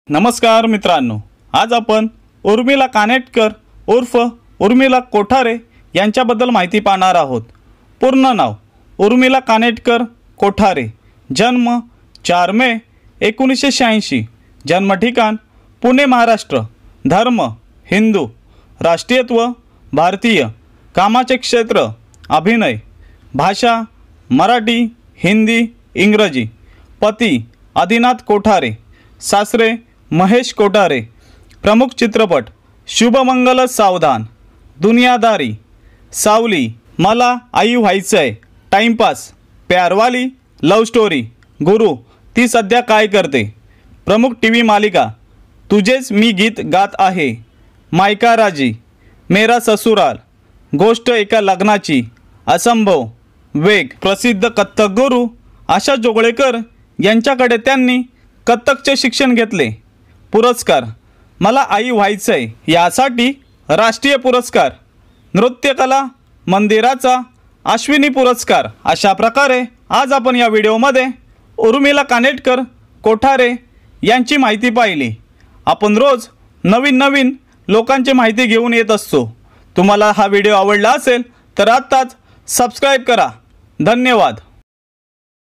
नमस्कार मित्रांनो, आज आपण उर्मिला कानेटकर उर्फ उर्मिला कोठारे यांच्याबद्दल माहिती पाहणार आहोत। पूर्ण नाव उर्मिला कानेटकर कोठारे, जन्म 4 मे 1986, जन्म ठिकाण पुणे महाराष्ट्र, धर्म हिंदू, राष्ट्रीयत्व भारतीय, कामाचे क्षेत्र अभिनय, भाषा मराठी हिंदी इंग्रजी, पती आदिनाथ कोठारे, सासरे महेश कोठारे, प्रमुख चित्रपट शुभमंगल सावधान, दुनियादारी, सावली, मला आई व्हायचंय, टाइमपास, प्यारवाली, लव स्टोरी, गुरु, ती सध्या काय करते, प्रमुख टीव्ही मालिका तुझेच मी गीत गात आहे, मायका राजी, मेरा ससुराल, गोष्ट एका लग्नाची, असंभव, वेग, प्रसिद्ध कथ्थक गुरु आशा जोगळेकर यांच्याकडे त्यांनी कथ्थकचे शिक्षण घेतले। पुरस्कार मला आई व्हायचंय यासाठी राष्ट्रीय पुरस्कार, नृत्यकला मंदिराचा अश्विनी पुरस्कार। अशा प्रकारे आज आपण या व्हिडिओमध्ये उर्मिला कानेटकर कोठारे यांची माहिती पाहिली। आपण रोज नवीन लोकांची माहिती घेऊन येत असतो। तुम्हाला हा व्हिडिओ आवडला असेल तर आत्ताच सबस्क्राइब करा। धन्यवाद।